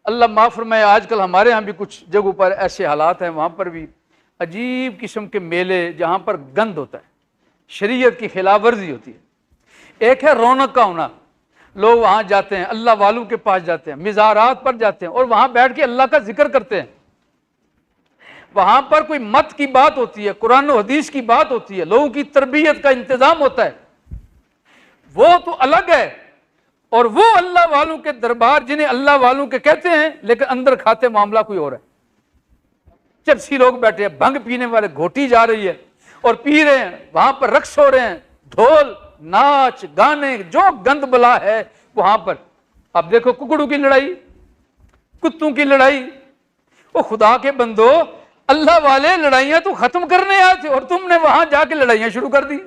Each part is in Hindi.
अल्लाह माफ़ फरमाए, आजकल हमारे यहाँ भी कुछ जगहों पर ऐसे हालात हैं, वहाँ पर भी अजीब किस्म के मेले जहाँ पर गंद होता है, शरीयत की खिलाफ वर्जी होती है। एक है रौनक का होना, लोग वहाँ जाते हैं, अल्लाह वालों के पास जाते हैं, मिज़ारात पर जाते हैं और वहाँ बैठ के अल्लाह का जिक्र करते हैं। वहाँ पर कोई मत की बात होती है, कुरान और हदीस की बात होती है, लोगों की तरबियत का इंतज़ाम होता है, वो तो अलग है। और वो अल्लाह वालों के दरबार जिन्हें अल्लाह वालों के कहते हैं, लेकिन अंदर खाते मामला कोई और है। चरसी लोग बैठे हैं, भंग पीने वाले, घोटी जा रही है और पी रहे हैं, वहां पर रक्स हो रहे हैं, ढोल नाच गाने, जो गंद बला है वहां पर। अब देखो कुकड़ों की लड़ाई, कुत्तों की लड़ाई। वो खुदा के बंदो, अल्लाह वाले लड़ाइयां तो खत्म करने आए थे और तुमने वहां जाके लड़ाइयां शुरू कर दी।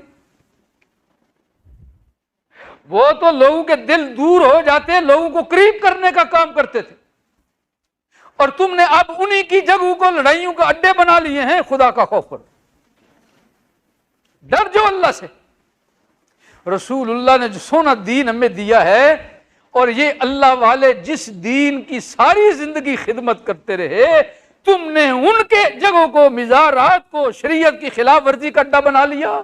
वो तो लोगों के दिल दूर हो जाते, लोगों को करीब करने का काम करते थे, और तुमने अब उन्हीं की जगहों को लड़ाइयों का अड्डे बना लिए हैं। खुदा का खौफ करो, डर जो अल्लाह से। रसूलुल्लाह ने जो सोना दीन हमें दिया है, और ये अल्लाह वाले जिस दीन की सारी जिंदगी खिदमत करते रहे, तुमने उनके जगहों को, मिज़ारात को शरीयत की खिलाफ वर्जी का अड्डा बना लिया।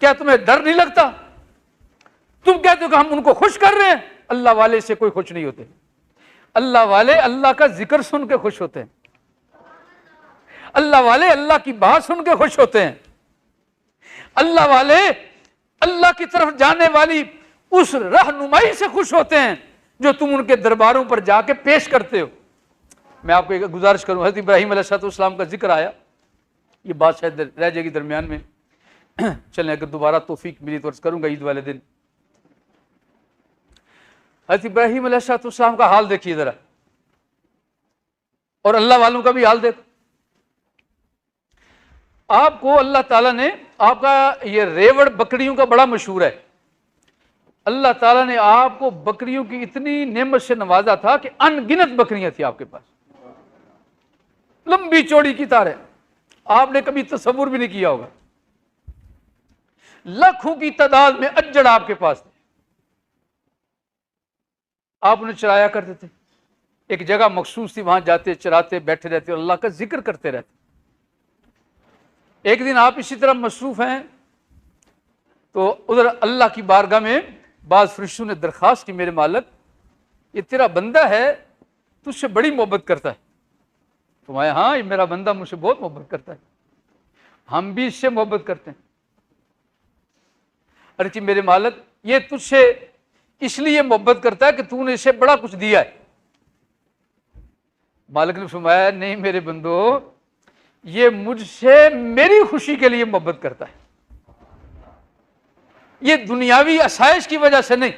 क्या तुम्हें डर नहीं लगता? तुम कहते हो कि हम उनको खुश कर रहे हैं। अल्लाह वाले से कोई खुश नहीं होते। अल्लाह वाले अल्लाह का जिक्र सुन के खुश होते हैं, अल्लाह वाले अल्लाह की बात सुन के खुश होते हैं, अल्लाह वाले अल्लाह की तरफ जाने वाली उस रहनुमाई से खुश होते हैं जो तुम उनके दरबारों पर जाके पेश करते हो। मैं आपको एक गुजारिश करूं, हज़रत इब्राहीम अलैहिस्सलाम का जिक्र आया, ये बात शायद रह जाएगी दरमियान में, चलें अगर दोबारा तौफीक मिली तो अर्ज करूंगा ईद वाले दिन। हज़रत इब्राहीम अलैहिस्सलाम का हाल देखिए जरा, और अल्लाह वालों का भी हाल देखो। आपको अल्लाह ताला ने, आपका ये रेवड़ बकरियों का बड़ा मशहूर है, अल्लाह ताला ने आपको बकरियों की इतनी नेमत से नवाजा था कि अनगिनत बकरियां थी आपके पास, लंबी चौड़ी की तार है, आपने कभी तसव्वुर भी नहीं किया होगा। लाखों की तादाद में अज्जड़ आपके पास थे, आप उन्हें चराया करते थे। एक जगह मखसूस थी, वहां जाते, चराते, बैठे रहते और अल्लाह का जिक्र करते रहते। एक दिन आप इसी तरह मसरूफ हैं तो उधर अल्लाह की बारगाह में बाज फरिश्तों ने दरख्वास्त की, मेरे मालिक ये तेरा बंदा है, तुझसे बड़ी मोहब्बत करता है। तुम्हारे हाँ, ये मेरा बंदा मुझसे बहुत मोहब्बत करता है, हम भी इससे मोहब्बत करते हैं। अरे जी मेरे मालिक, ये तुझसे इसलिए मोहब्बत करता है कि तूने इसे बड़ा कुछ दिया है। मालिक ने फरमाया, नहीं मेरे बंदो, ये मुझसे मेरी खुशी के लिए मोहब्बत करता है, ये दुनियावी आसाइश की वजह से नहीं।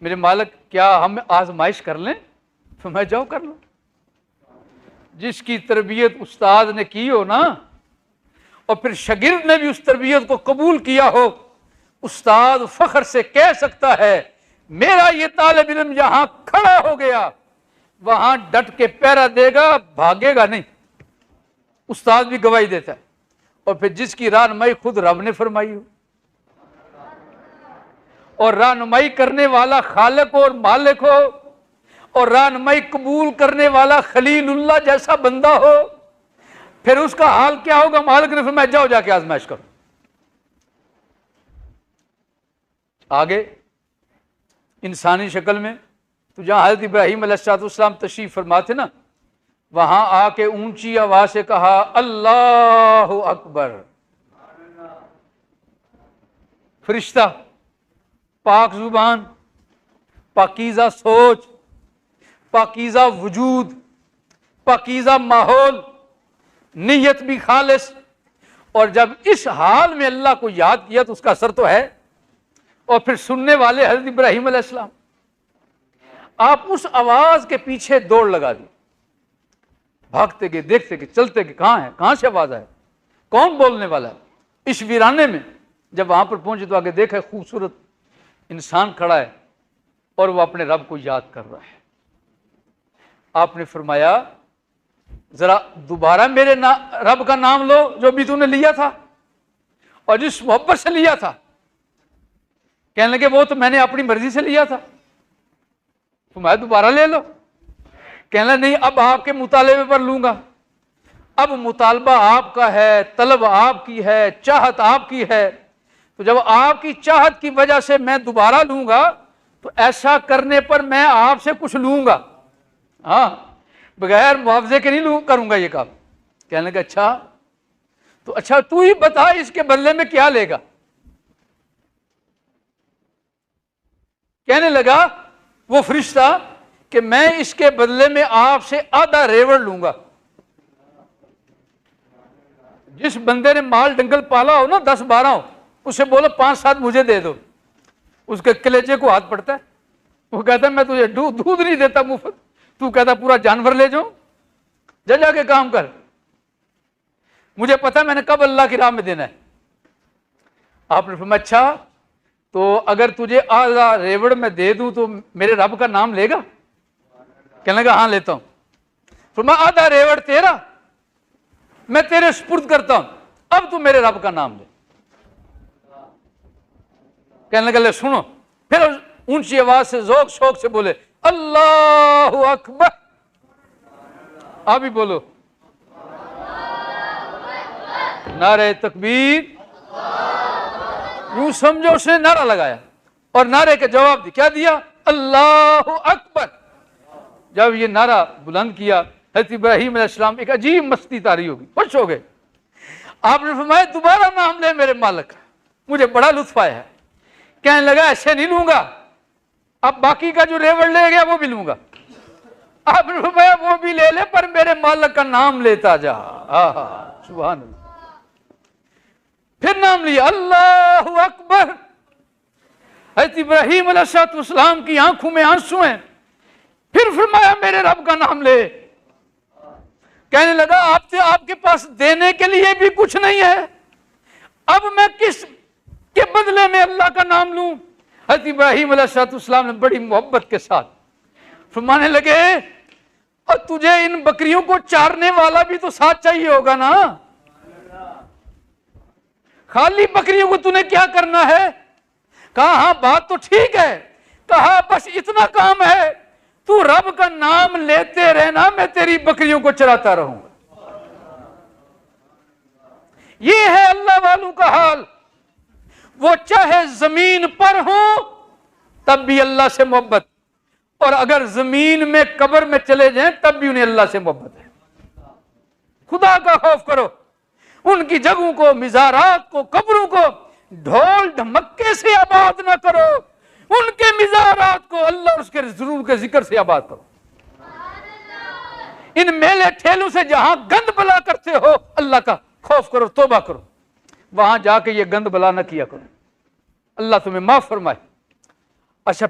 मेरे मालिक, क्या हम आजमाइश कर लें? फरमाया, जाओ कर लो। जिसकी तरबियत उस्ताद ने की हो ना, और फिर शागिर्द ने भी उस तरबियत को कबूल किया हो, उस्ताद फख्र से कह सकता है, मेरा ये तालिब इल्म जहां खड़ा हो गया वहां डट के पैरा देगा, भागेगा नहीं। उस्ताद भी गवाही देता है। और फिर जिसकी रहनुमाई खुद रब ने फरमाई हो, और रहनुमाई करने वाला खालिक और मालिक हो, और रहनुमाई कबूल करने वाला खलीलुल्लाह जैसा बंदा हो, फिर उसका हाल क्या होगा? मालिक ने फरमाया, जाओ जाके आजमाइश करो। आगे इंसानी शक्ल में तो जहां हज़रत इब्राहीम अलैहिस्सलाम तशरीफ फरमा थे ना, वहां आके ऊंची आवाज से कहा, अल्लाहु अकबर। फरिश्ता, पाक जुबान, पाकीज़ा सोच, पाकीज़ा वजूद, पाकीज़ा माहौल, नीयत भी खालिस। और जब इस हाल में अल्लाह को याद किया तो उसका असर तो है। और फिर सुनने वाले हज़रत इब्राहीम अलैहिस्सलाम, आप उस आवाज के पीछे दौड़ लगा दी, भागते गए, देखते गए, चलते गए, कहां है, कहां से आवाज आए, कौन बोलने वाला है। इस वीराने में जब वहां पर पहुंचे तो आगे देखा खूबसूरत इंसान खड़ा है और वह अपने रब को याद कर रहा है। आपने फरमाया, जरा दोबारा मेरे रब का नाम लो जो भी तूने लिया था और जिस मोहब्बत से लिया था। कहने लगे, वो तो मैंने अपनी मर्जी से लिया था। फरमाया दोबारा ले लो। कहना नहीं, अब आपके मुतालबे पर लूंगा। अब मुतालबा आपका है, तलब आपकी है, चाहत आपकी है, तो जब आपकी चाहत की वजह से मैं दोबारा लूंगा तो ऐसा करने पर मैं आपसे कुछ लूंगा, हाँ, बगैर मुआवजे के नहीं करूंगा ये काम। कहने लगा अच्छा, तो अच्छा तू ही बता इसके बदले में क्या लेगा। कहने लगा वो फरिश्ता कि मैं इसके बदले में आपसे आधा रेवड़ लूंगा। जिस बंदे ने माल डंगल पाला हो ना 10-12 हो, उससे बोलो 5-7 मुझे दे दो, उसके कलेजे को हाथ पड़ता है। वो कहता है मैं तुझे दूध नहीं देता मुफ्त, तू कहता पूरा जानवर ले जाओ, जा जाके काम कर, मुझे पता है मैंने कब अल्लाह की राह में देना है। आपने फरमाया अच्छा, तो अगर तुझे आधा रेवड़ में दे दूं तो मेरे रब का नाम लेगा। कहने लगा हाँ लेता हूं। फरमाया आधा रेवड़ तेरा, मैं तेरे सुपुर्द करता हूं, अब तू मेरे रब का नाम ले। कहने लगा ले सुनो, फिर ऊंची आवाज से जोक शौक से बोले अल्लाहु अकबर। आप भी बोलो नारे तकबीर। यूं समझो उसने नारा लगाया और नारे का जवाब दिया, क्या दिया, अल्लाहु अकबर। जब ये नारा बुलंद किया, हज़रत इब्राहीम अलैहिस्सलाम एक अजीब मस्ती तारी होगी, खुश हो गए। आपने फरमाया दोबारा नाम ले मेरे मालिक का, मुझे बड़ा लुत्फ आया है। कहने लगा ऐसे नहीं लूंगा, अब बाकी का जो रेवड़ ले गया वो भी लूंगा। आपने फरमाया वो भी ले ले, पर मेरे मालिक का नाम लेता जा। सुभान अल्लाह। फिर नाम लिया अल्लाहु अकबर। हज़रत इब्राहीम अलैहिस्सलाम की आंखों में आंसू हैं। फिर फरमाया मेरे रब का नाम ले। कहने लगा आपके पास देने के लिए भी कुछ नहीं है, अब मैं किस के बदले में अल्लाह का नाम लूं। हज़रत इब्राहीम अलैहिस्सलाम ने बड़ी मोहब्बत के साथ फरमाने लगे और तुझे इन बकरियों को चारने वाला भी तो साथ चाहिए होगा ना, खाली बकरियों को तूने क्या करना है। कहा हाँ बात तो ठीक है, कहा बस इतना काम है, तू रब का नाम लेते रहना, मैं तेरी बकरियों को चराता रहूंगा। ये है अल्लाह वालों का हाल। वो चाहे जमीन पर हो तब भी अल्लाह से मोहब्बत, और अगर जमीन में कब्र में चले जाएं तब भी उन्हें अल्लाह से मोहब्बत है। खुदा का खौफ करो, उनकी जगहों को, मिज़ारात को, कब्रों को ढोल ढमक्के से आबाद ना करो, उनके मिज़ारात को अल्लाह उसके जरूर के जिक्र से आबाद करो। इन मेले ठेलों से जहां गंद बला करते हो अल्लाह का खौफ करो, तौबा करो, वहां जाके ये गंद बला न किया करो। अल्लाह तुम्हें माफ फरमाए। अच्छा